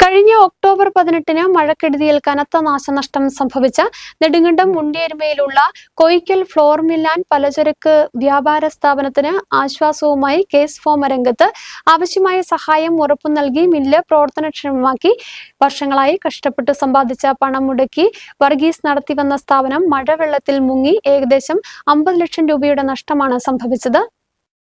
കഴിഞ്ഞ ഒക്ടോബർ 18-ന് മഴക്കെടുതിയിൽ കനത്ത നാശനഷ്ടം സംഭവിച്ച നെടുങ്കണ്ടം മുണ്ടിയരുമയിലുള്ള കൊയ്ക്കൽ ഫ്ലോർ മിൽ ആൻഡ് പലചരക്ക് വ്യാപാര സ്ഥാപനത്തിന് ആശ്വാസവുമായി കെഎസ്ഫോമ രംഗത്ത് ആവശ്യമായ സഹായം ഉറപ്പു നൽകി മില്ല് പ്രവർത്തനക്ഷമമാക്കി. വർഷങ്ങളായി കഷ്ടപ്പെട്ട് സമ്പാദിച്ച പണം മുടക്കി വർഗീസ് നടത്തിവന്ന സ്ഥാപനം മഴവെള്ളത്തിൽ മുങ്ങി ഏകദേശം 50 ലക്ഷം രൂപയുടെ നഷ്ടമാണ് സംഭവിച്ചത്.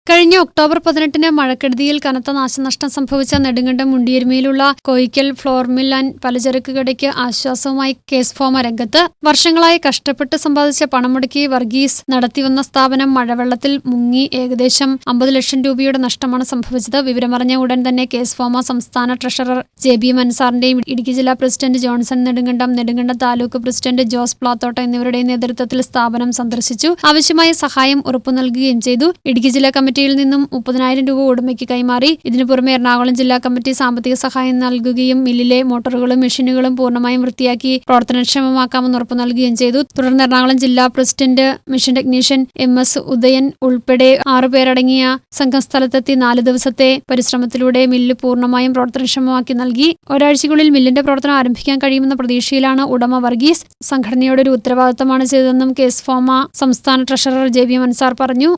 കഴിഞ്ഞ ഒക്ടോബർ 18-ന് മഴക്കെടുതിയിൽ കനത്ത നാശനഷ്ടം സംഭവിച്ച നെടുങ്കണ്ടം മുണ്ടിയരുമയിലുള്ള കൊയ്ക്കൽ ഫ്ലോർ മിൽ ആൻഡ് പലചരക്ക് കടയ്ക്ക് ആശ്വാസവുമായി കെഎസ്ഫോമ രംഗത്ത്. വർഷങ്ങളായി കഷ്ടപ്പെട്ട് സമ്പാദിച്ച പണം മുടക്കി വർഗീസ് നടത്തിവന്ന സ്ഥാപനം മഴവെള്ളത്തിൽ മുങ്ങി ഏകദേശം 50 ലക്ഷം രൂപയുടെ നഷ്ടമാണ് സംഭവിച്ചത്. വിവരമറിഞ്ഞ ഉടൻ തന്നെ കെഎസ്ഫോമ സംസ്ഥാന ട്രഷറർ ജെ.ബി. മൻസാറിന്റെയും ഇടുക്കി ജില്ലാ president Johnson Nedumkandam taluk president Jose Plathotta എന്നിവരുടെ നേതൃത്വത്തിൽ സ്ഥാപനം സന്ദർശിച്ചു. ആവശ്യമായ സഹായം ഉറപ്പു നൽകുകയും ചെയ്തു. ഇടുക്കി ജില്ലാ കമ്മിറ്റിയിൽ നിന്നും 30,000 രൂപ ഉടമയ്ക്ക് കൈമാറി. ഇതിനു പുറമെ എറണാകുളം ജില്ലാ കമ്മിറ്റി സാമ്പത്തിക സഹായം നൽകുകയും മില്ലിലെ മോട്ടോറുകളും മെഷീനുകളും പൂർണ്ണമായും വൃത്തിയാക്കി പ്രവർത്തനക്ഷമമാക്കാമെന്ന് ഉറപ്പു നൽകുകയും ചെയ്തു. തുടർന്ന് എറണാകുളം ജില്ലാ president, machine technician MS Udayan ഉൾപ്പെടെ 6 പേരടങ്ങിയ സംഘം സ്ഥലത്തെത്തി 4 ദിവസത്തെ പരിശ്രമത്തിലൂടെ മില്ല് പൂർണ്ണമായും പ്രവർത്തനക്ഷമമാക്കി നൽകി. ഒരാഴ്ചയ്ക്കുള്ളിൽ മില്ലിന്റെ പ്രവർത്തനം ആരംഭിക്കാൻ കഴിയുമെന്ന പ്രതീക്ഷയിലാണ് ഉടമ വർഗീസ്. സംഘടനയുടെ ഒരു ഉത്തരവാദിത്തമാണ് ചെയ്തതെന്നും കെഎസ്ഫോമ സംസ്ഥാന ട്രഷറർ ജെ.ബി. മൻസാർ പറഞ്ഞു.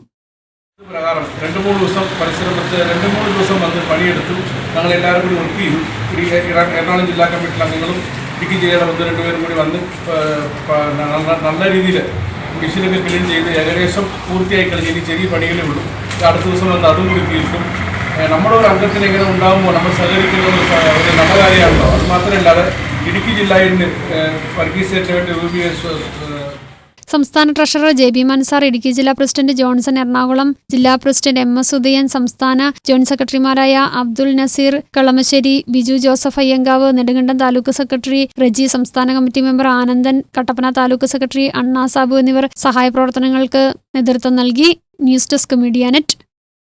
പ്രകാരം 2-3 ദിവസം പരിശ്രമത്തിൽ 2-3 ദിവസം വന്ന് പണിയെടുത്തു. ഞങ്ങൾ എല്ലാവരും കൂടി വർക്ക് ചെയ്തു. എറണാകുളം ജില്ലാ കമ്മിറ്റിയിൽ അംഗങ്ങളും ഇടുക്കി ജില്ലയുടെ 1-2 പേരും കൂടി വന്ന് നല്ല രീതിയിൽ മെഷീനൊക്കെ ക്ലീൻ ചെയ്ത് ഏകദേശം പൂർത്തിയായി കഴിഞ്ഞ് ഇനി ചെറിയ പണികളേ ഉള്ളൂ. അടുത്ത ദിവസം വന്ന് അതും കൂടി തീർക്കും. നമ്മുടെ ഒരു അംഗത്തിന് എങ്ങനെ ഉണ്ടാകുമ്പോൾ നമ്മൾ സഹകരിക്കുന്നത് ഒരു നല്ല കാര്യമാണല്ലോ. അത് മാത്രമല്ലാതെ ഇടുക്കി ജില്ലയിൽ വർഗീസിന് വേണ്ടി രൂപീകരിച്ച സംസ്ഥാന ട്രഷറർ ജെ.ബി. മൻസാർ, ഇടുക്കി ജില്ലാ പ്രസിഡന്റ് ജോൺസൺ, എറണാകുളം ജില്ലാ പ്രസിഡന്റ് MS ഉദയൻ, സംസ്ഥാന ജോയിന്റ് സെക്രട്ടറിമാരായ അബ്ദുൽ നസീർ കളമശ്ശേരി, ബിജു ജോസഫ് അയ്യങ്കാവ്, നെടുങ്കണ്ടം താലൂക്ക് സെക്രട്ടറി റജി, സംസ്ഥാന committee member Anandan, Kattappana taluk secretary അണ്ണാ സാബു എന്നിവർ സഹായ പ്രവർത്തനങ്ങൾക്ക് നേതൃത്വം നൽകി. News desk media net.